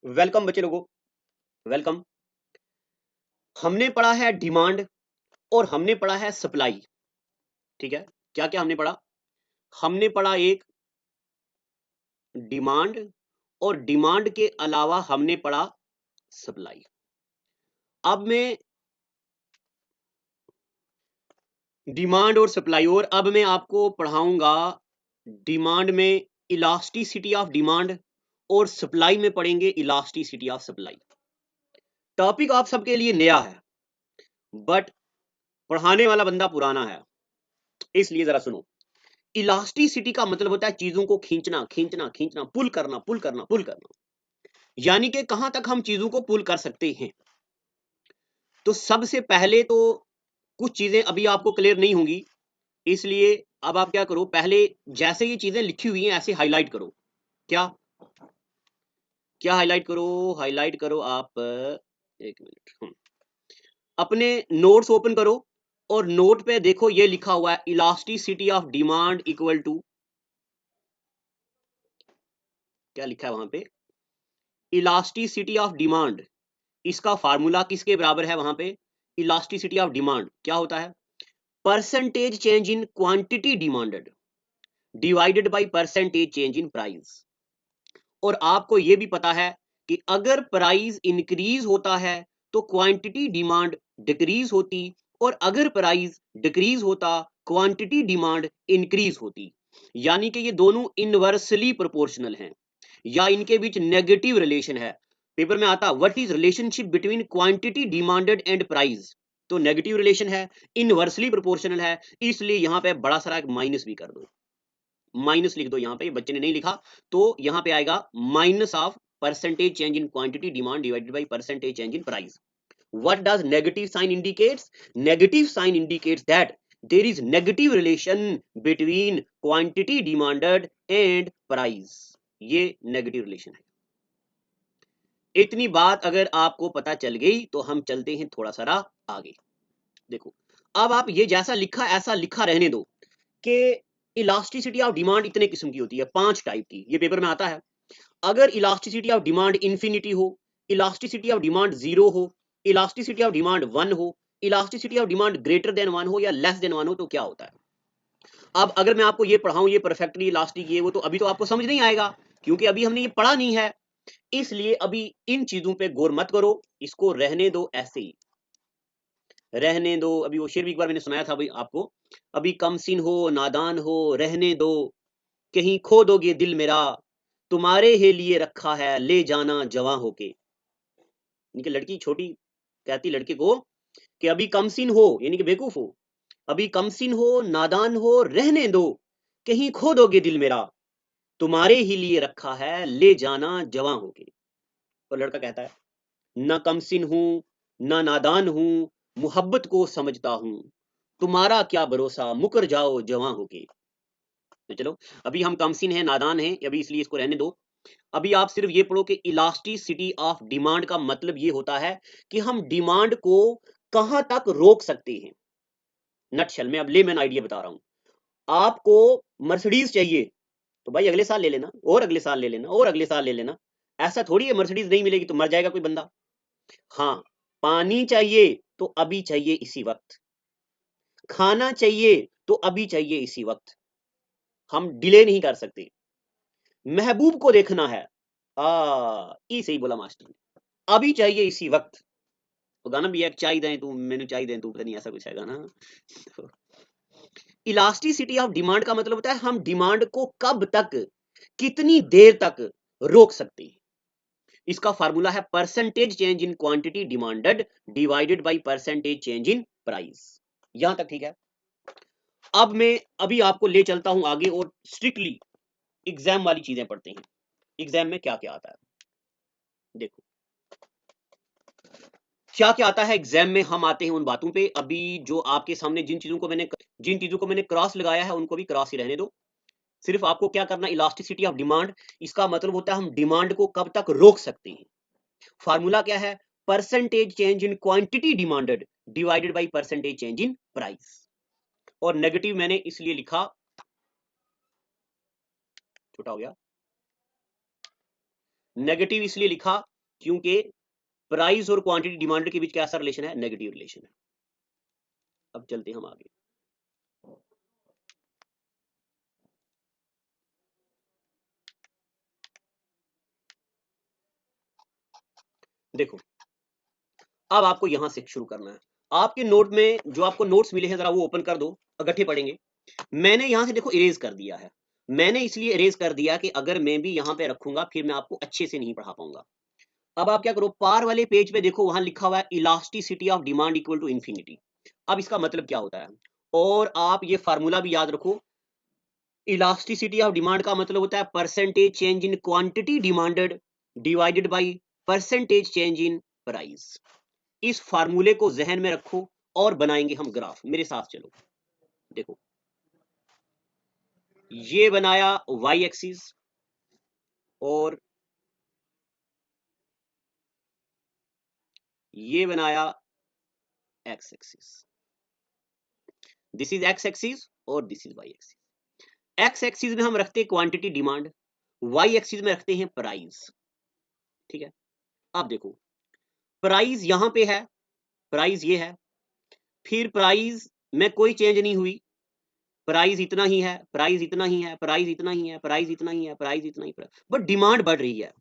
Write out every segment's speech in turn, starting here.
Welcome बच्चे लोगों, welcome. हमने पढ़ा है डिमांड और हमने पढ़ा है सप्लाई। ठीक है, क्या क्या हमने पढ़ा? हमने पढ़ा एक डिमांड और डिमांड के अलावा हमने पढ़ा सप्लाई। अब मैं डिमांड और सप्लाई और अब मैं आपको पढ़ाऊंगा डिमांड में इलास्टिसिटी ऑफ डिमांड और सप्लाई में पढ़ेंगे इलास्टिसिटी ऑफ सप्लाई। टॉपिक आप सबके लिए नया है बट पढ़ाने वाला बंदा पुराना है, इसलिए जरा सुनो। इलास्टिसिटी का मतलब होता है चीजों को खींचना खींचना खींचना, पुल करना पुल करना पुल करना, यानी कि कहां तक हम चीजों को पुल कर सकते हैं। तो सबसे पहले तो कुछ चीजें अभी आपको क्लियर नहीं होंगी, इसलिए अब आप क्या करो, पहले जैसे ये चीजें लिखी हुई हैं ऐसे हाईलाइट करो। क्या क्या हाईलाइट करो आप। एक मिनट, अपने नोट्स ओपन करो और नोट पे देखो ये लिखा हुआ है elasticity of demand equal to, क्या लिखा है वहां पे, इलास्टिसिटी ऑफ डिमांड। इसका फार्मूला किसके बराबर है वहां पे? इलास्टिसिटी ऑफ डिमांड क्या होता है? Percentage change in quantity demanded divided by percentage change in price. और आपको यह भी पता है कि अगर प्राइस इंक्रीज होता है तो क्वांटिटी डिमांड डिक्रीज होती, और अगर प्राइस डिक्रीज होता क्वांटिटी डिमांड इंक्रीज होती। यानी कि ये दोनों इनवर्सली प्रोपोर्शनल हैं या इनके बीच नेगेटिव रिलेशन है। पेपर में आता what is relationship between quantity demanded and price, तो नेगेटिव रिलेशन है, इनवर्सली प्रोपोर्शनल है, इसलिए यहां पे बड़ा सारा एक माइनस भी कर दो, माइनस लिख दो यहां पे, बच्चे ने नहीं लिखा तो यहां पे आएगा minus of percentage change in quantity demand divided by percentage change in price. What does negative sign indicates? Negative sign indicates that there is negative relation between quantity demanded and price. ये negative relation है। इतनी बात अगर आपको पता चल गई तो हम चलते हैं थोड़ा सा आगे। देखो, अब आप ये जैसा लिखा ऐसा लिखा रहने दो कि इलास्टिसिटी ऑफ डिमांड इतने किस्म की होती है, 5 टाइप की, ये पेपर में आता है। अगर इलास्टिसिटी ऑफ डिमांड इंफिनिटी हो, इलास्टिसिटी ऑफ डिमांड 0 हो, इलास्टिसिटी ऑफ डिमांड 1 हो, elasticity of demand greater than 1 हो या लेस देन 1 हो, तो क्या होता है? अब अगर मैं आपको ये पढ़ाऊं ये परफेक्टली इलास्टिक ये वो, तो अभी तो आपको समझ नहीं आएगा क्योंकि अभी हमने ये पढ़ा नहीं है। इसलिए अभी इन चीजों पे गौर मत करो, इसको रहने दो, ऐसे ही रहने दो। अभी वो शेर भी एक बार मैंने सुनाया था भाई आपको, अभी कमसिन हो नादान हो रहने दो, कहीं खो दोगे दिल मेरा, तुम्हारे ही लिए रखा है ले जाना जवां होके। इनकी लड़की छोटी कहती लड़के को कि अभी कमसिन हो, यानी कि बेवकूफ हो, अभी कमसिन हो नादान हो रहने दो, कहीं खो दोगे दिल मेरा, तुम्हारे ही लिए रखा है ले जाना जवां होके। और लड़का कहता है न कमसिन हूं न नादान हूं, मोहब्बत को समझता हूं, तुम्हारा क्या भरोसा मुकर जाओ जवां होके। तो चलो, अभी हम कमसिन हैं नादान हैं अभी, इसलिए इसको रहने दो। अभी आप सिर्फ ये पढ़ो कि इलास्टिसिटी ऑफ डिमांड का मतलब ये होता है कि हम डिमांड को कहां तक रोक सकते हैं। नटशल में अब लेमन आइडिया बता रहा हूं। आपको मर्सिडीज चाहिए तो भाई अगले साल ले लेना, और अगले साल ले लेना, और अगले साल ले लेना। ऐसा थोड़ी है मर्सिडीज नहीं मिलेगी तो मर जाएगा कोई बंदा। हाँ, पानी चाहिए तो अभी चाहिए इसी वक्त, खाना चाहिए तो अभी चाहिए इसी वक्त, हम डिले नहीं कर सकते। महबूब को देखना है, ई सही बोला मास्टर ने, अभी चाहिए इसी वक्त। तो गाना भी है, चाय दें तू मैंने चाय दें तू, पता नहीं ऐसा कुछ है गाना। तो इलास्टिसिटी ऑफ डिमांड का मतलब होता है हम डिमांड को कब तक कितनी देर तक रोक सकते हैं। इसका फार्मूला है percentage change in quantity demanded divided by percentage change in price. यहां तक ठीक है। अब मैं अभी आपको ले चलता हूं आगे और स्ट्रिक्टली एग्जाम वाली चीजें पढ़ते हैं। एग्जाम में क्या क्या आता है देखो, क्या क्या आता है एग्जाम में, हम आते हैं उन बातों पे। अभी जो आपके सामने जिन चीजों को मैंने क्रॉस लगाया है उनको भी क्रॉस ही रहने दो। सिर्फ आपको क्या करना, इलास्टिसिटी ऑफ डिमांड, इसका मतलब होता है हम डिमांड को कब तक रोक सकते हैं। फार्मूला क्या है? Percentage change in quantity demanded divided by percentage change in price. और नेगेटिव मैंने इसलिए लिखा, छोटा हो गया, नेगेटिव इसलिए लिखा क्योंकि प्राइस और क्वांटिटी डिमांड के बीच कैसा रिलेशन है, नेगेटिव रिलेशन है। अब चलते हम आगे। देखो अब आपको यहां से शुरू करना है। आपके नोट में जो आपको नोट्स मिले हैं जरा वो ओपन कर दो, इकट्ठे पढ़ेंगे। मैंने यहां से देखो इरेज कर दिया है। मैंने इसलिए इरेज कर दिया कि अगर मैं भी यहां पे रखूंगा फिर मैं आपको अच्छे से नहीं पढ़ा पाऊंगा। अब आप क्या करो, पार वाले पेज पे देखो, वहां लिखा हुआ है elasticity of demand equal to infinity. अब इसका मतलब क्या होता है, और आप ये फार्मूला भी याद रखो, इलास्टिसिटी ऑफ डिमांड का मतलब होता है percentage change in quantity demanded divided by percentage change in price. इस फार्मूले को जहन में रखो और बनाएंगे हम ग्राफ, मेरे साथ चलो। देखो ये बनाया y एक्सिस और ये बनाया x axis. This is x axis और this is y axis. x axis में हम रखते हैं क्वांटिटी डिमांड, y एक्सिस में रखते हैं प्राइस। ठीक है, अब देखो प्राइस यहां पे है, प्राइस ये है, फिर प्राइस में कोई चेंज नहीं हुई, प्राइस इतना ही है, प्राइस इतना ही है, प्राइस इतना ही है, प्राइस इतना ही है, प्राइस इतना ही, बट डिमांड बढ़ रही है।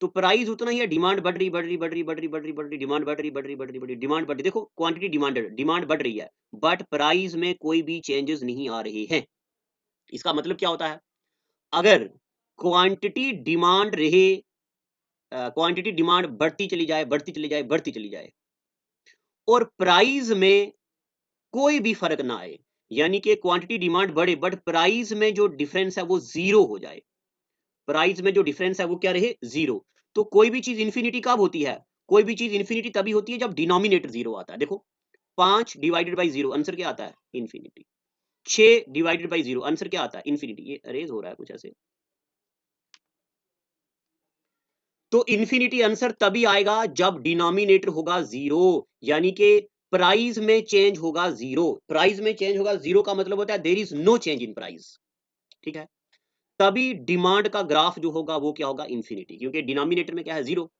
तो प्राइस उतना ही है, डिमांड बढ़ रही बढ़ रही बढ़ रही बढ़ रही बढ़ रही बढ़ रही, डिमांड बढ़ रही बढ़ रही बढ़ रही बढ़ रही, डिमांड बढ़ रही। देखो क्वांटिटी डिमांडेड, डिमांड बढ़ रही है बट प्राइस में कोई भी चेंजेस नहीं आ रहे हैं। इसका मतलब क्या होता है, अगर क्वांटिटी डिमांड रहे, क्वांटिटी डिमांड बढ़ती चली जाए बढ़ती चली जाए बढ़ती चली जाए और प्राइस में कोई भी फर्क ना आए, यानी कि क्वांटिटी डिमांड बढ़े बट प्राइस में जो डिफरेंस है वो जीरो हो जाए, प्राइस में जो डिफरेंस है वो क्या रहे, जीरो। तो कोई भी चीज इंफिनिटी कब होती है, कोई भी चीज इंफिनिटी तभी होती है जब डिनोमिनेटर जीरो आता है। देखो 5 डिवाइडेड बाई जीरो आंसर क्या आता है, infinity. 6 divided by zero answer क्या आता है, इंफिनिटी। ये अरेज हो रहा है कुछ ऐसे, तो इंफिनिटी आंसर तभी आएगा जब डिनोमिनेटर होगा जीरो, यानी कि प्राइस में चेंज होगा जीरो। प्राइस में चेंज होगा जीरो का मतलब होता है there is no change in price. ठीक है, तभी डिमांड का ग्राफ जो होगा वो क्या होगा, इंफिनिटी, क्योंकि डिनोमिनेटर में क्या है, जीरो।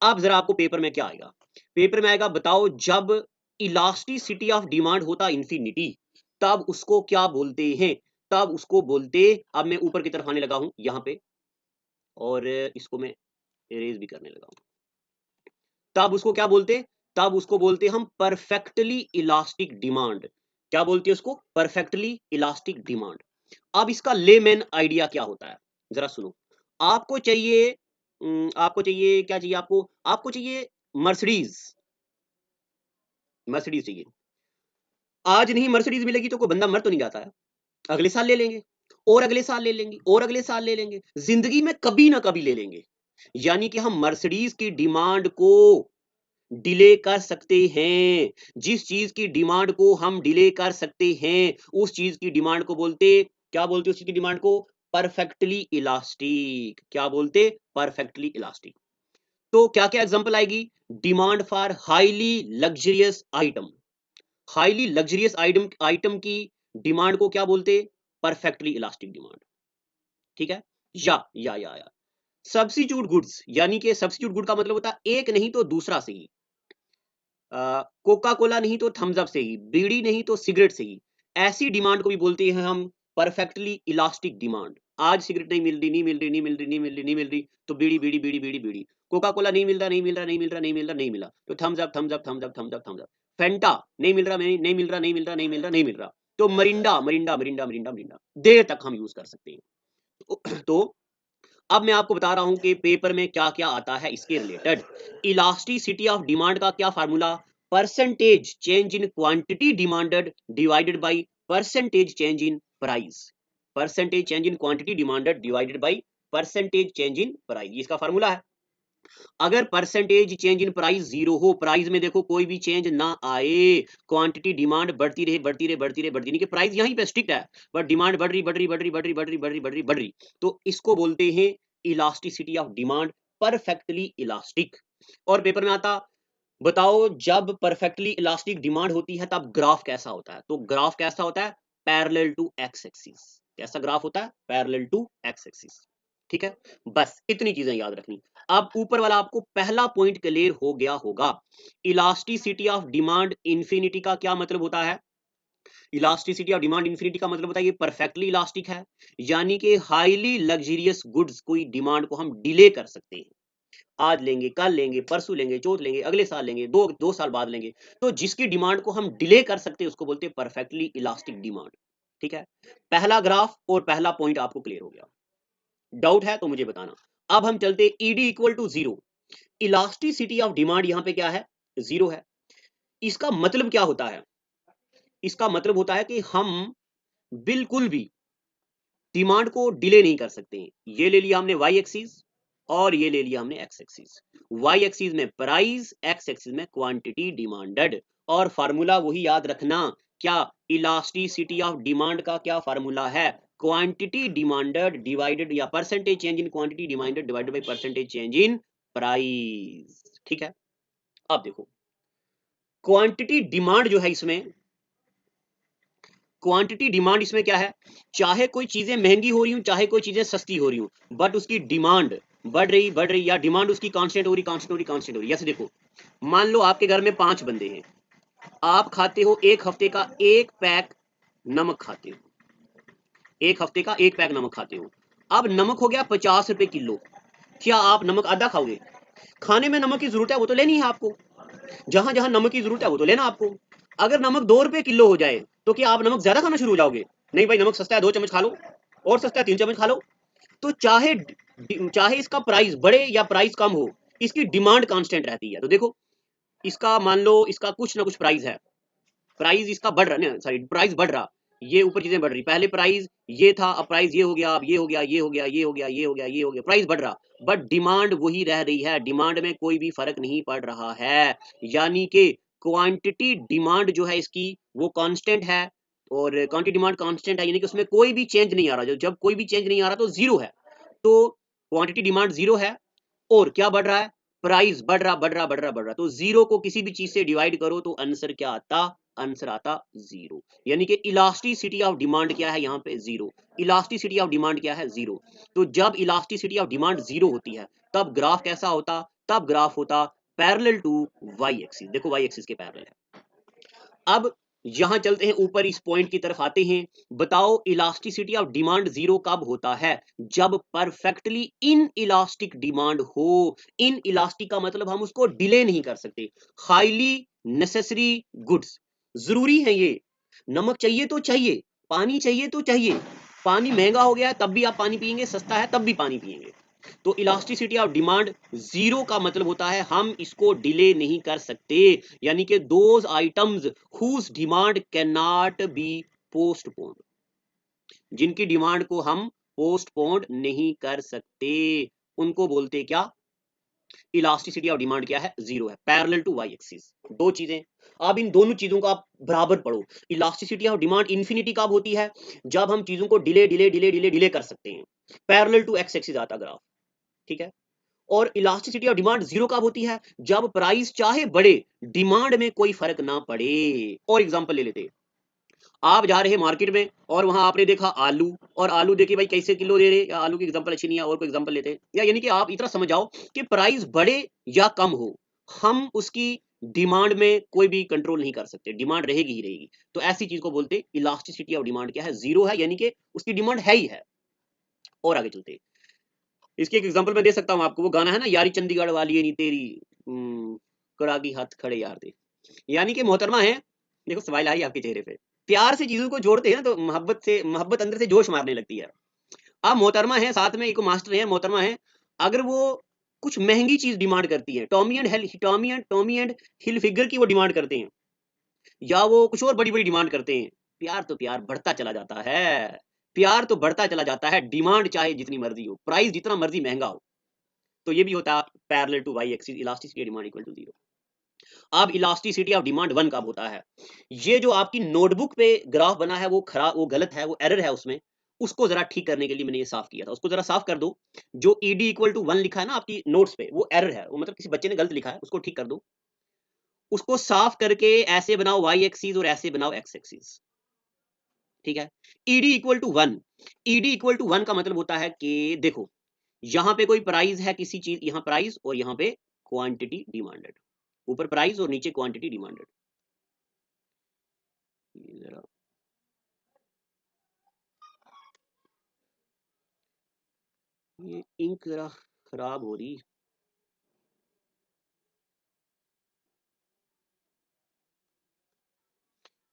अब जरा आपको पेपर में क्या आएगा, पेपर में आएगा बताओ जब इलास्टिसिटी ऑफ डिमांड होता इंफिनिटी तब उसको क्या बोलते हैं, तब उसको बोलते, अब मैं ऊपर की तरफ आने लगा हूं यहां पे और इसको मैं इरेज भी करने लगा हूं, तब उसको क्या बोलते, तब उसको बोलते हम परफेक्टली इलास्टिक डिमांड। क्या बोलते हैं उसको, परफेक्टली इलास्टिक डिमांड। अब इसका लेमैन आइडिया क्या होता है, जरा सुनो। आपको चाहिए आपको चाहिए क्या चाहिए, आपको आपको चाहिए मर्सिडीज, मर्सिडीज चाहिए। आज नहीं मर्सिडीज मिलेगी तो कोई बंदा मर तो नहीं जाता है, अगले साल ले लेंगे और अगले साल ले लेंगे और अगले साल ले लेंगे, जिंदगी में कभी ना कभी ले लेंगे। यानी कि हम मर्सिडीज की डिमांड को डिले कर सकते हैं। जिस चीज की डिमांड को हम डिले कर सकते हैं उस चीज की डिमांड को बोलते, क्या बोलते उस चीज की डिमांड को, परफेक्टली इलास्टिक। क्या बोलते, परफेक्टली इलास्टिक। तो क्या क्या एग्जांपल आएगी, demand for highly luxurious item, highly luxurious item, item की डिमांड को क्या बोलते, परफेक्टली इलास्टिक डिमांड। ठीक है, या सब्स्टिट्यूट गुड्स, यानी कि सब्स्टिट्यूट गुड का मतलब होता है एक नहीं तो दूसरा से ही, कोका कोला नहीं तो थम्स अप से ही, बीड़ी नहीं तो सिगरेट से ही, ऐसी डिमांड को भी बोलते हैं हम परफेक्टली इलास्टिक डिमांड। आज सिगरेट नहीं मिल रही, नहीं मिल रही, नहीं मिल रही, नहीं मिल रही, नहीं मिल रही, तो बीड़ी बीड़ी बीड़ी बीड़ी बीड़ी, कोका कोला नहीं मिल रहा, नहीं मिल रहा, नहीं मिल रहा, नहीं मिल रहा, नहीं मिला, तो Thums Up Thums Up Thums Up Thums Up Thums Up. Fanta नहीं मिल रहा, नहीं मिल रहा, नहीं मिल रहा, नहीं मिल रहा, नहीं मिल रहा, तो Mirinda Mirinda Mirinda Mirinda Mirinda, देर तक हम यूज कर सकते हैं। तो अब मैं आपको बता रहा हूं कि पेपर में क्या क्या आता है इसके रिलेटेड। इलास्टिसिटी ऑफ डिमांड का क्या formula, percentage change in quantity demanded divided by percentage change in price. Percentage change in quantity demanded divided by percentage change in price, ये इसका फार्मूला है। अगर percentage change in price zero हो, price में देखो कोई भी चेंज ना आए, क्वांटिटी डिमांड बढ़ती रहे बढ़ती रहे बढ़ती रहे बढ़ती रही, प्राइस यहीं पे स्टिक्ट है बट डिमांड बढ़ रही बढ़ रही बढ़ रही बढ़ रही बढ़ रही बढ़ रही बढ़ रही बढ़ रही, तो इसको बोलते हैं elasticity of demand, perfectly elastic. और पेपर में आता, बताओ जब परफेक्टली इलास्टिक डिमांड होती है तब ग्राफ कैसा होता है, तो ग्राफ कैसा होता है, पैरेलल टू एक्स एक्सिस। कैसा ग्राफ होता है, पैरेलल टू एक्स एक्सिस। ठीक है, बस इतनी चीजें याद रखनी। अब ऊपर वाला आपको पहला पॉइंट क्लियर हो गया होगा। इलास्टिसिटी ऑफ डिमांड इंफिनिटी का क्या मतलब होता है? इलास्टिसिटी ऑफ डिमांड इंफिनिटी का मतलब होता है ये परफेक्टली इलास्टिक है, यानी कि हाईली लग्जरियस गुड्स कोई डिमांड को हम डिले कर सकते हैं। आज लेंगे, कल लेंगे, परसों लेंगे, चौथ लेंगे, अगले साल लेंगे, दो साल बाद लेंगे। तो जिसकी डिमांड को हम डिले कर सकते हैं उसको बोलते हैं परफेक्टली इलास्टिक डिमांड। ठीक है, पहला ग्राफ और पहला पॉइंट आपको क्लियर हो गया। डाउट है तो मुझे बताना। अब हम चलते ED equal to zero. Elasticity of demand यहां पे क्या है? जीरो है। इसका मतलब क्या होता है? इसका मतलब होता है कि हम बिल्कुल भी डिमांड को डिले नहीं कर सकते। ये ले लिया हमने वाई एक्सिस और ये ले लिया हमने एक्स एक्सिस। वाई एक्सिस में प्राइस, एक्स एक्सिस में क्वांटिटी डिमांडेड। और फार्मूला वही याद रखना, क्या? इलास्टिसिटी ऑफ डिमांड का क्या फार्मूला है? क्वांटिटी डिमांडेड डिवाइडेड या percentage change in quantity demanded divided by percentage change in price. ठीक है, अब देखो क्वांटिटी डिमांड जो है इसमें, क्वांटिटी डिमांड इसमें क्या है? चाहे कोई चीजें महंगी हो रही हूं, चाहे कोई चीजें सस्ती हो रही हूं, बट उसकी डिमांड बढ़ रही, या डिमांड उसकी कांस्टेंट हो रही, कांस्टेंट हो रही, कांस्टेंट हो रही। जैसे देखो, मान लो आपके घर में 5 बंदे हैं, आप खाते हो एक हफ्ते का एक पैक नमक खाते हो, एक हफ्ते का एक पैक नमक खाते हो। अब नमक हो गया 50 रुपए किलो। क्या आप नमक आधा खाओगे? खाने में नमक की जरूरत है वो तो लेनी है आपको, जहां जहां नमक की जरूरत है वो तो लेना आपको। अगर नमक 2 रुपए किलो हो जाए तो क्या आप नमक ज्यादा खाना शुरू हो जाओगे? नहीं भाई, नमक सस्ता है 2 चम्मच खा लो, और सस्ता है 3 चम्मच खा लो। तो चाहे चाहे इसका प्राइस बढ़े या प्राइस कम हो, इसकी डिमांड कांस्टेंट रहती है। तो देखो, इसका मान लो इसका कुछ ना कुछ प्राइस है, प्राइस इसका बढ़ रहा है, सॉरी प्राइस बढ़ रहा, ये ऊपर चीजें बढ़ रही, पहले प्राइस ये था, अब प्राइस ये हो गया, अब ये हो गया, ये हो गया, ये हो गया, ये हो गया, ये हो गया, प्राइस बढ़ रहा, बट डिमांड वही रह रही है, डिमांड में कोई भी फर्क नहीं पड़ रहा है। यानी कि क्वांटिटी डिमांड जो है इसकी वो कांस्टेंट है, और क्वांटिटी डिमांड कांस्टेंट है, यानी कि उसमें कोई भी चेंज नहीं आ रहा। जब कोई भी चेंज नहीं आ रहा तो जीरो है। तो क्वांटिटी डिमांड जीरो है, और क्या बढ़ रहा है? प्राइस बढ़ रहा, बढ़ रहा, बढ़ रहा, बढ़ रहा। तो जीरो को किसी भी चीज से डिवाइड करो तो आंसर क्या आता? आंसर आता जीरो। यानी कि इलास्टिसिटी ऑफ डिमांड क्या है यहाँ पे? जीरो। इलास्टिसिटी ऑफ डिमांड क्या है? जीरो। तो जब इलास्टिसिटी ऑफ डिमांड जीरो होती है तब ग्राफ कैसा होता? तब ग्राफ होता पैरेलल टू वाई एक्सिस। देखो वाई एक्सिस के पैरेलल है। अब यहां चलते हैं ऊपर, इस पॉइंट की तरफ आते हैं। बताओ इलास्टिसिटी ऑफ डिमांड जीरो कब होता है? जब परफेक्टली इन इलास्टिक डिमांड हो। इन इलास्टिक का मतलब हम उसको डिले नहीं कर सकते। हाईली नेसेसरी गुड्स, जरूरी है ये। नमक चाहिए तो चाहिए, पानी चाहिए तो चाहिए। पानी महंगा हो गया है तब भी आप पानी पिएंगे, सस्ता है तब भी पानी पिएंगे। तो इलास्टिसिटी ऑफ डिमांड जीरो का मतलब होता है हम इसको डिले नहीं कर सकते। यानी कि those items whose demand can not be postponed, जिनकी डिमांड को हम पोस्टपोन्ड नहीं कर सकते, उनको बोलते क्या? इलास्टिसिटी ऑफ डिमांड क्या है? जीरो है, पैरेलल टू वाई एक्सिस। दो चीजें, अब इन दोनों चीजों को आप बराबर पढ़ो। इलास्टिसिटी ऑफ डिमांड इन्फिनिटी कब होती है? जब हम चीजों को delay delay delay delay delay कर सकते हैं, पैरेलल टू एक्स एक्सिस आता ग्राफ। ठीक है, और इलास्टिसिटी ऑफ डिमांड जीरो कब होती है? जब प्राइस चाहे बढ़े, डिमांड में कोई फर्क ना पड़े। और एग्जांपल ले लेते हैं, आप जा रहे हैं मार्केट में और वहां आपने देखा आलू, और आलू देखिए भाई कैसे किलो दे रहे, या आलू की एग्जांपल अच्छी नहीं है और कोई एग्जांपल लेते हैं, या यानी कि आप इतना समझ आओ कि प्राइस बढ़े या कम हो, हम उसकी डिमांड में कोई भी कंट्रोल नहीं कर सकते, डिमांड रहेगी ही रहेगी। तो ऐसी चीज को बोलते इलास्टिसिटी ऑफ डिमांड क्या है? जीरो है, यानी कि उसकी डिमांड है ही है। और आगे चलते, इसकी एक एग्जांपल मैं दे सकता हूँ आपको, वो गाना है ना, यारी चंडीगढ़ वाली है नी तेरी, करागी हाथ खड़े यार दे। यानी कि मोहतरमा है, देखो स्माइल आई आपके चेहरे पे, प्यार से चीजों को जोड़ते हैं ना तो मोहब्बत अंदर से जोश मारने लगती है। अब मोहतरमा है, साथ में एक मास्टर है, मोहतरमा है, अगर वो कुछ महंगी चीज डिमांड करती है, टॉमी एंड हिल फिगर की वो डिमांड करते हैं, या वो कुछ और बड़ी बड़ी डिमांड करते हैं, प्यार तो प्यार बढ़ता चला जाता है, प्यार तो बढ़ता चला जाता है, डिमांड चाहे जितनी मर्जी हो, प्राइस जितना मर्जी महंगा हो। तो ये भी होता है parallel to Y axis, elasticity demand equal to zero. अब इलास्टिसिटी ऑफ डिमांड वन कब होता है? ये जो आपकी नोटबुक पे ग्राफ बना है वो खराब, वो गलत है, वो एरर है उसमें, उसको जरा ठीक करने के लिए मैंने ये साफ किया था, उसको जरा साफ कर दो। जो ईडी इक्वल टू वन लिखा है ना आपकी नोट्स पे, वो एरर है, वो मतलब किसी बच्चे ने गलत लिखा है, उसको ठीक कर दो। उसको साफ करके ऐसे बनाओ वाई एक्सिस और ऐसे बनाओ एक्स एक्सिस। ठीक है, ED equal to one, ED equal to one का मतलब होता है कि देखो, यहां पे कोई प्राइस है किसी चीज, यहां प्राइस और यहां पे क्वांटिटी डिमांडेड, ऊपर प्राइस और नीचे क्वांटिटी डिमांडेड। जरा ये इंक जरा खराब हो रही।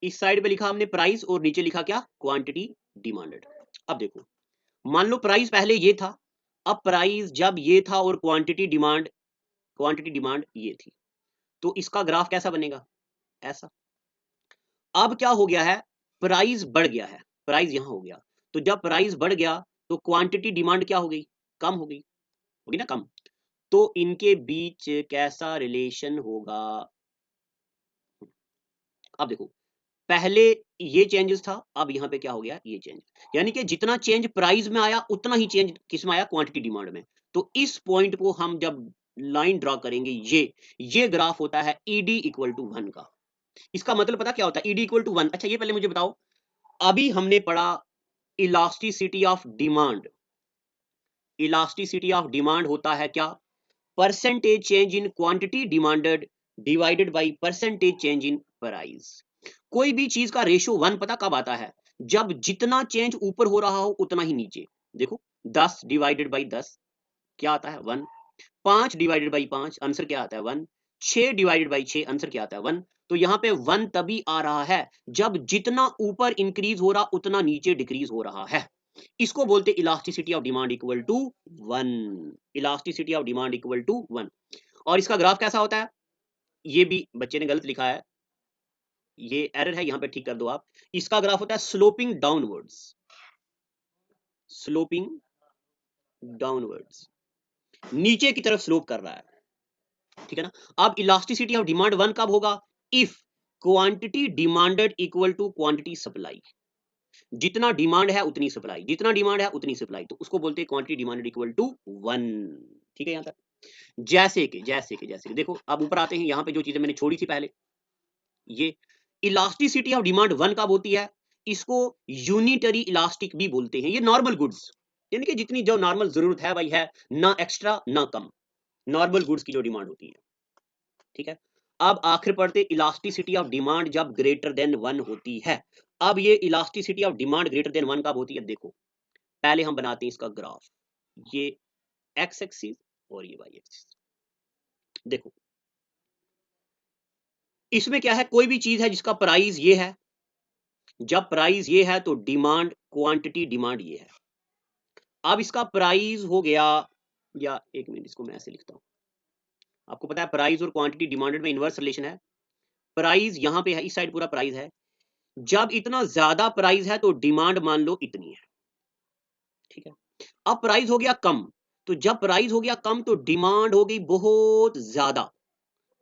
इस साइड पे लिखा हमने प्राइस और नीचे लिखा क्या, क्वांटिटी डिमांडेड। अब देखो, मान लो प्राइस पहले ये था, अब प्राइस जब ये था और क्वांटिटी डिमांड ये थी, तो इसका ग्राफ कैसा बनेगा, ऐसा। अब क्या हो गया है, प्राइस बढ़ गया है, प्राइस यहां हो गया, तो जब प्राइस बढ़ गया तो क्वांटिटी डिमांड क्या हो गई, कम हो गई, होगी ना कम। तो इनके बीच कैसा रिलेशन होगा। अब देखो, पहले ये चेंजेस था, अब यहां पे क्या हो गया, ये चेंज, यानी कि जितना चेंज प्राइस में आया उतना ही चेंज किस में आया, क्वांटिटी डिमांड में। तो इस पॉइंट को हम जब लाइन ड्रॉ करेंगे, ये ग्राफ होता है ईडी इक्वल टू 1 का। इसका मतलब पता क्या होता है, ईडी इक्वल टू 1। अच्छा ये पहले मुझे बताओ, अभी हमने पढ़ा elasticity of demand. Elasticity of demand होता है क्या, percentage change in quantity demanded divided by percentage change in price. कोई भी चीज का रेशियो 1 पता कब आता है, जब जितना चेंज ऊपर हो रहा हो उतना ही नीचे। देखो 10 डिवाइडेड बाई 10 क्या आता है, 1। 5 डिवाइडेड बाई 5 आंसर क्या आता है, 1। 6 डिवाइडेड बाई 6 आंसर क्या आता है, 1। तो यहाँ पे 1 तभी आ रहा है जब जितना ऊपर इंक्रीज हो रहा उतना नीचे डिक्रीज हो रहा है। इसको बोलते elasticity of demand equal to 1। Elasticity of demand equal to 1। और इसका ग्राफ कैसा होता है, ये भी बच्चे ने गलत लिखा है, ये एरर है, यहां पे ठीक कर दो आप। इसका ग्राफ होता है स्लोपिंग डाउनवर्ड्स, स्लोपिंग डाउनवर्ड्स, नीचे की तरफ स्लोप कर रहा है, ठीक है ना। अब इलास्टिसिटी ऑफ डिमांड 1 कब होगा, if quantity demanded equal to quantity supply. जितना डिमांड है उतनी सप्लाई, जितना डिमांड है उतनी सप्लाई, तो उसको बोलते हैं क्वांटिटी डिमांडेड इक्वल टू 1। ठीक है, यहां तक। जैसे कि देखो, अब ऊपर आते हैं, यहां पे जो चीजें मैंने छोड़ी थी पहले, ये इलास्टिसिटी ऑफ डिमांड 1 कब होती है, इसको यूनिटरी इलास्टिक भी बोलते हैं। ये नॉर्मल गुड्स, यानी कि जितनी जो नॉर्मल जरूरत है भाई है, ना एक्स्ट्रा ना कम, नॉर्मल गुड्स की जो डिमांड होती है, ठीक है। अब आखिर पढ़ते इलास्टिसिटी ऑफ डिमांड जब ग्रेटर देन 1 होती है। अब ये elasticity of demand greater than 1 कब होती है, देखो पहले हम बनाते हैं इसका ग्राफ, ये एक्स एक्सिस और ये वाई एक्सिस। देखो इसमें क्या है, कोई भी चीज है जिसका प्राइस ये है, जब प्राइस ये है तो डिमांड क्वांटिटी डिमांड ये है। अब इसका प्राइस हो गया, या एक मिनट इसको मैं ऐसे लिखता हूं, आपको पता है प्राइस और क्वांटिटी डिमांडेड में इनवर्स रिलेशन है। प्राइस यहां पे है, इस साइड पूरा प्राइस है, जब इतना ज्यादा प्राइस है तो डिमांड मान लो इतनी है, ठीक है। अब प्राइस हो गया कम, तो जब प्राइस हो गया कम तो डिमांड हो गई बहुत ज्यादा।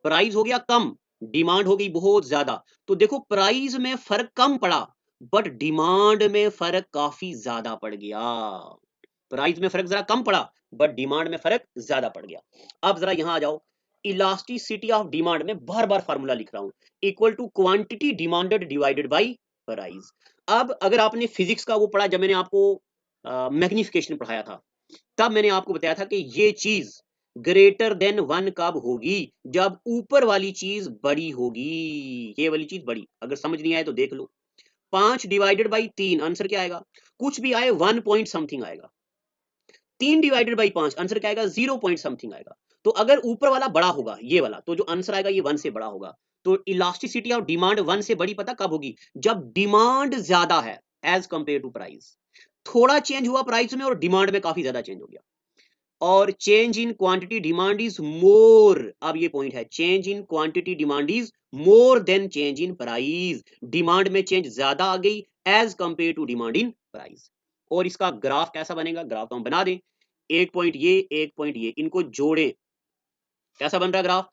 प्राइस हो गया कम, डिमांड हो गई बहुत ज्यादा। तो देखो प्राइस में फर्क कम पड़ा, बट डिमांड में फर्क काफी ज्यादा पड़ गया। प्राइस में फर्क जरा कम पड़ा, बट डिमांड में फर्क ज्यादा पड़ गया। अब जरा यहां आ जाओ, इलास्टिसिटी ऑफ डिमांड में बार बार फार्मूला लिख रहा हूं, equal to quantity demanded divided by price. अब अगर आपने फिजिक्स का वो पढ़ा, जब मैंने आपको मैग्निफिकेशन पढ़ाया था, तब मैंने आपको बताया था कि ये चीज ग्रेटर देन 1 कब होगी, जब ऊपर वाली चीज बड़ी होगी, ये वाली चीज बड़ी। अगर समझ नहीं आए तो देख लो, 5 डिवाइडेड बाई 3 आंसर क्या आएगा, कुछ भी आए 1 पॉइंट समथिंग आएगा। 3 डिवाइडेड बाई 5 आंसर क्या आएगा, 0 पॉइंट समथिंग आएगा। तो अगर ऊपर वाला बड़ा होगा ये वाला, तो जो आंसर आएगा ये 1 से बड़ा होगा। तो इलास्टिसिटी ऑफ डिमांड 1 से बड़ी पता कब होगी, जब डिमांड ज्यादा है एज कंपेयर टू प्राइस। थोड़ा चेंज हुआ प्राइस में और डिमांड में काफी ज्यादा चेंज हो गया। और change in quantity demand is more, अब ये पॉइंट है, change in quantity demand is more than change in price. Demand में चेंज ज्यादा आ गई as compare to demand in price. और इसका ग्राफ कैसा बनेगा, ग्राफ तो हम बना दें, एक पॉइंट ये एक पॉइंट ये, इनको जोड़े, कैसा बन रहा है graph,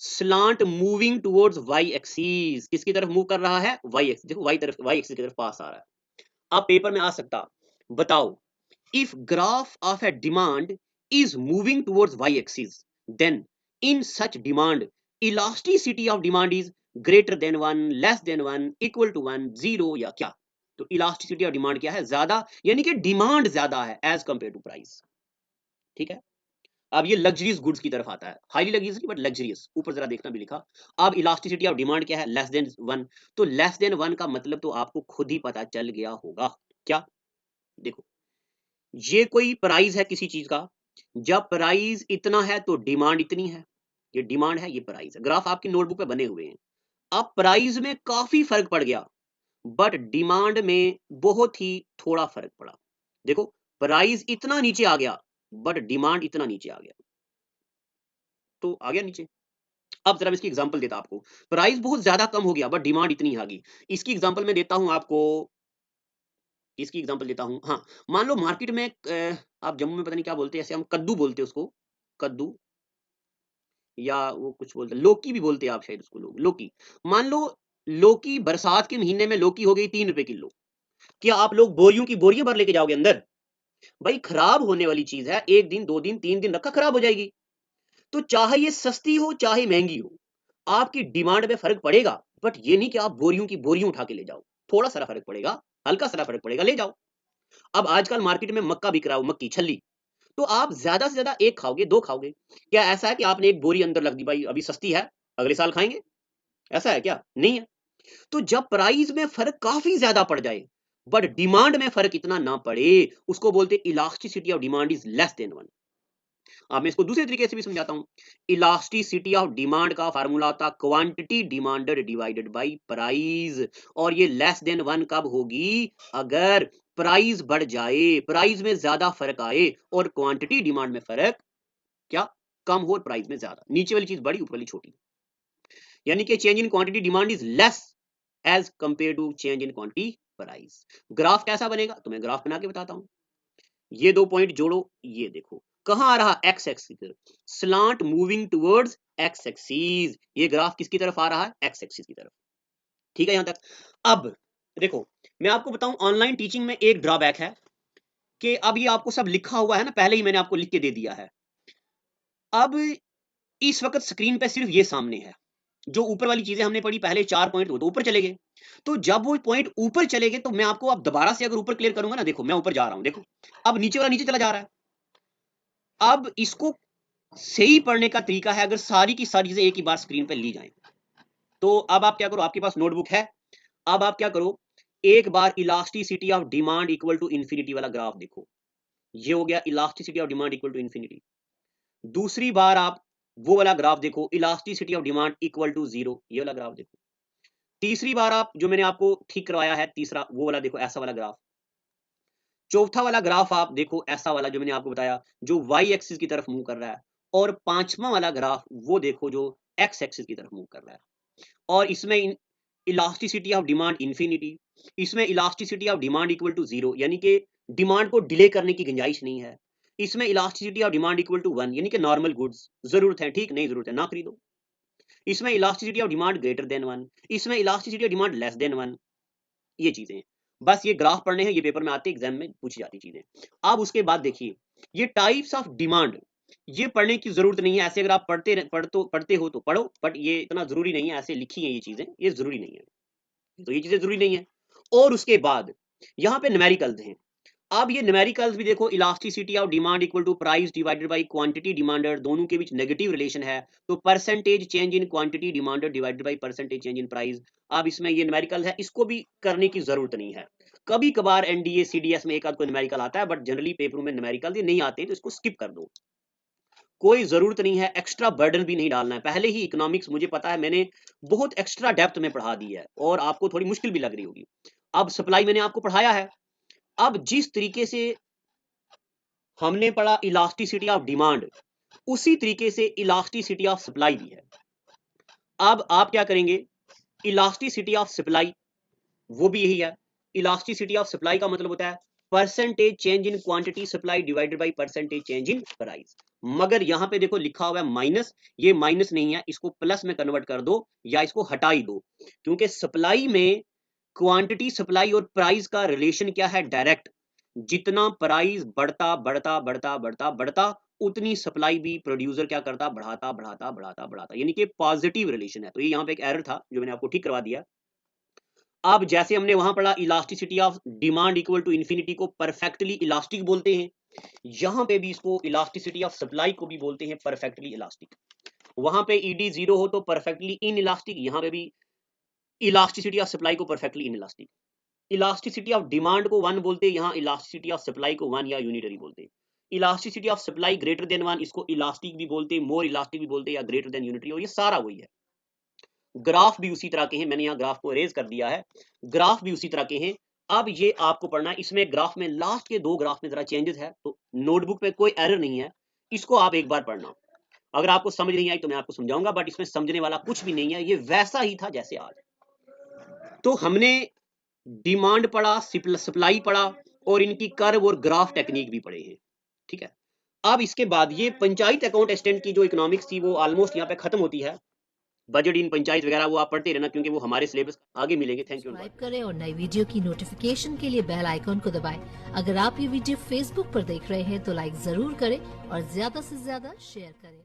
slant moving towards Y axis. किसकी तरफ मूव कर रहा है, वाई एक्सिस। देखो वाई तरफ, वाई एक्सिस की तरफ पास आ रहा है। अब पेपर में आ सकता, बताओ, if graph of a demand is moving towards y-axis, then in such demand elasticity of demand is greater than 1, less than 1, equal to 1, 0 या क्या। तो elasticity of demand क्या है, ज्यादा, यानी कि डिमांड ज्यादा है एज कंपेयर टू प्राइस। ठीक है। अब ये लग्जरियस गुड्स की तरफ आता है, हाईली लग्जरियस नहीं बट लग्जरियस, ऊपर जरा देखना भी लिखा। अब इलास्टिसिटी ऑफ डिमांड क्या है, लेस देन 1। तो लेस देन 1 का मतलब तो आपको खुद ही पता चल गया होगा। क्या, देखो ये कोई प्राइस है किसी चीज का, जब प्राइस इतना है तो डिमांड इतनी है, ये डिमांड है ये प्राइस है। ग्राफ आपकी नोटबुक पे बने हुए हैं। अब प्राइस में काफी फर्क पड़ गया बट डिमांड में बहुत ही थोड़ा फर्क पड़ा। देखो प्राइस इतना नीचे आ गया बट डिमांड इतना नीचे आ गया, तो आ गया नीचे। अब जरा मैं इसकी एग्जांपल देता आपको। प्राइस बहुत ज्यादा कम हो गया बट डिमांड इतनी आ गई। इसकी एग्जांपल मैं देता हूं आपको, इसकी एग्जांपल देता हूं। हाँ, मान लो मार्केट में आप जम्मू में पता नहीं क्या बोलते हैं, ऐसे हम कद्दू बोलते हैं उसको, कद्दू, या वो कुछ बोलते हैं लौकी भी बोलते हैं आप शायद उसको, लोग लौकी। मान लो लौकी बरसात के महीने में लौकी हो गई 3 रुपए किलो, क्या आप लोग बोरियों की बोरियां भर लेके जाओगे अंदर? भाई खराब होने वाली चीज है, 1 दिन 2 दिन 3 दिन रखा खराब हो जाएगी। तो चाहे ये सस्ती हो चाहे महंगी हो, आपकी डिमांड में फर्क पड़ेगा। बट ये नहीं कि आप बोरियों की बोरियों उठा के ले जाओ, थोड़ा सा फर्क पड़ेगा, हल्का सा फर्क पड़ेगा, ले जाओ। अब आजकल मार्केट में मक्का बिक रहा हो, मक्की छल्ली, तो आप ज्यादा से ज्यादा एक खाओगे, दो खाओगे। क्या ऐसा है कि आपने एक बोरी अंदर रख दी, भाई अभी सस्ती है अगले साल खाएंगे? ऐसा है क्या? नहीं है। तो जब प्राइस में फर्क काफी ज्यादा पड़ जाए बट डिमांड में फर्क इतना ना पड़े, उसको बोलते elasticity of demand is less than 1। अब मैं इसको दूसरे तरीके से भी समझाता हूं। इलास्टिसिटी ऑफ डिमांड का फार्मूला होता quantity demanded divided bye price, और ये लेस देन 1 कब होगी? अगर प्राइस बढ़ जाए, प्राइस में ज्यादा फर्क आए और क्वांटिटी डिमांड में फर्क क्या, कम हो और प्राइस में ज्यादा। नीचे वाली चीज बड़ी ऊपर वाली छोटी, यानी कि change in quantity demand is less as compare to change in quantity price. Graph कैसा बनेगा तो मैं ग्राफ बना के बताता हूं। ये दो पॉइंट जोड़ो, ये देखो कहां आ रहा, एक्स एक्सिस की तरफ, slant moving towards x axis. ये ग्राफ किसकी तरफ आ रहा है? एक्स एक्सिस की तरफ। ठीक है यहां तक। अब देखो मैं आपको बताऊं, ऑनलाइन टीचिंग में एक ड्रॉबैक है कि अब ये आपको सब लिखा हुआ है ना, पहले ही मैंने आपको लिख के दे दिया है। अब इस वक्त स्क्रीन पे सिर्फ ये सामने है, जो ऊपर वाली चीजें हमने पढ़ी पहले 4 पॉइंट वो तो ऊपर चले गए। तो जब वो पॉइंट ऊपर चले गए तो मैं आपको अब दोबारा से अगर ऊपर क्लियर करूंगा ना, देखो मैं ऊपर जा रहा हूं, देखो अब नीचे वाला नीचे चला जा रहा है। अब इसको सही पढ़ने का तरीका है, अगर सारी की सारी चीजें एक ही बार स्क्रीन पे ली जाएं, तो अब आप क्या करो, आपके पास नोटबुक है, अब आप क्या करो, एक बार elasticity of demand equal to infinity वाला ग्राफ देखो। ये हो गया elasticity of demand equal to infinity. दूसरी बार आप वो वाला ग्राफ देखो, elasticity of demand equal to 0, ये वाला ग्राफ देखो। तीसरी बार आप जो मैंने आपको ठीक करवाया है तीसरा, वो वाला देखो, ऐसा वाला ग्राफ। चौथा वाला ग्राफ आप देखो, ऐसा वाला जो मैंने आपको बताया, जो वाई एक्सिस की तरफ मूव कर रहा है। और पांचवा वाला ग्राफ वो देखो, जो एक्स एक्सिस की तरफ मूव कर रहा है। और इसमें इलास्टिसिटी ऑफ डिमांड इंफिनिटी, इसमें elasticity of demand equal to 0, यानी कि डिमांड को डिले करने की गुंजाइश नहीं है। इसमें elasticity of demand equal to 1, यानी कि नॉर्मल गुड्स, जरूरत है ठीक, नहीं जरूरत है ना खरीदो। इसमें elasticity of demand greater than 1, इसमें elasticity of demand less than 1। ये चीजें हैं। बस ये ग्राफ पढ़ने हैं, ये पेपर में आते एग्जाम में पूछी जाती चीजें। अब उसके बाद देखिए, ये टाइप्स ऑफ डिमांड, ये पढ़ने की जरूरत नहीं है। ऐसे अगर आप पढ़ते हो तो पढ़ो, बट ये इतना जरूरी नहीं है, ऐसे लिखी है ये चीजें, ये जरूरी नहीं है, तो ये चीजें जरूरी नहीं है। और उसके बाद यहाँ पे न्यूमेरिकल्स हैं। अब ये न्यूमेरिकल्स भी देखो, elasticity of demand equal to price divided by quantity demanded, दोनों के बीच नेगेटिव रिलेशन है, तो percentage change in quantity demanded divided by percentage change in price. अब इसमें ये न्यूमेरिकल है, इसको भी करने की जरूरत नहीं है। कभी कभार एनडीए सीडीएस में एक आध कोई न्यूमेरिकल आता है, बट जनरली पेपरों में न्यूमेरिकल ये नहीं आते, तो इसको स्किप कर दो, कोई जरूरत नहीं है, एक्स्ट्रा बर्डन भी नहीं डालना है। पहले ही इकोनॉमिक्स मुझे पता है, मैंने बहुत एक्स्ट्रा डेप्थ में पढ़ा दी है और आपको थोड़ी मुश्किल भी लग रही होगी। अब सप्लाई मैंने आपको पढ़ाया है, अब जिस तरीके से हमने पढ़ा इलास्टिसिटी ऑफ डिमांड, उसी तरीके से इलास्टिसिटी ऑफ सप्लाई भी है। अब आप क्या करेंगे, इलास्टिसिटी ऑफ सप्लाई वो भी यही है। इलास्टिसिटी ऑफ सप्लाई का मतलब होता है percentage change in quantity supply divided by percentage change in price. मगर यहां पे देखो लिखा हुआ है माइनस, ये माइनस नहीं है, इसको प्लस में कन्वर्ट कर दो या इसको हटा ही दो, क्योंकि सप्लाई में क्वांटिटी सप्लाई और प्राइस का रिलेशन क्या है, डायरेक्ट। जितना प्राइस बढ़ता बढ़ता बढ़ता बढ़ता बढ़ता, उतनी सप्लाई भी प्रोड्यूसर क्या करता, बढ़ाता बढ़ाता बढ़ाता बढ़ाता, यानी कि पॉजिटिव रिलेशन है। तो ये यहाँ पे एक एरर था जो मैंने आपको ठीक करवा दिया। अब जैसे हमने वहां पढ़ा elasticity of demand equal to infinity को परफेक्टली इलास्टिक बोलते हैं, यहाँ पे भी इसको इलास्टिसिटी ऑफ सप्लाई को भी बोलते हैं परफेक्टली इलास्टिक। वहां पे ईडी 0 हो तो परफेक्टली इन इलास्टिक, यहाँ पे भी इलास्टिसिटी ऑफ सप्लाई को perfectly in elastic. Elasticity of demand को 1 बोलते हैं, यहाँ इलास्टिसिटी ऑफ सप्लाई को 1 या यूनिटरी बोलते हैं। Elasticity of supply greater than 1, इसको इलास्टिक भी बोलते हैं, मोर इलास्टिक भी बोलते हैं, या ग्रेटर देन यूनिटरी, और ये सारा वही है। ग्राफ भी उसी तरह के हैं, मैंने यहाँ ग्राफ को अरेज कर दिया है, ग्राफ भी उसी तरह के हैं। अब ये आपको पढ़ना है, इसमें ग्राफ में लास्ट के 2 ग्राफ में जरा चेंजेस है, तो नोटबुक पे कोई एरर नहीं है, इसको आप एक बार पढ़ना। अगर आपको समझ नहीं आई तो मैं आपको समझाऊंगा, बट इसमें समझने वाला कुछ भी नहीं है, ये वैसा ही था जैसे आज। तो हमने डिमांड पढ़ा, सप्लाई पढ़ा, और इनकी कर्व और ग्राफ टेक्निक भी पढ़े हैं, ठीक है। अब इसके बाद ये पंचायत अकाउंट असिस्टेंट की जो इकोनॉमिक्स थी वो ऑलमोस्ट यहाँ पे खत्म होती है। बजट इन पंचायत वगैरह वो आप पढ़ते रहना, क्योंकि वो हमारे सिलेबस आगे मिलेंगे। Thank you. सब्सक्राइब करें और नई वीडियो की नोटिफिकेशन के लिए बेल आइकॉन को दबाएं। अगर आप ये वीडियो फेसबुक पर देख रहे हैं तो लाइक जरूर करें और ज्यादा से ज्यादा शेयर करें।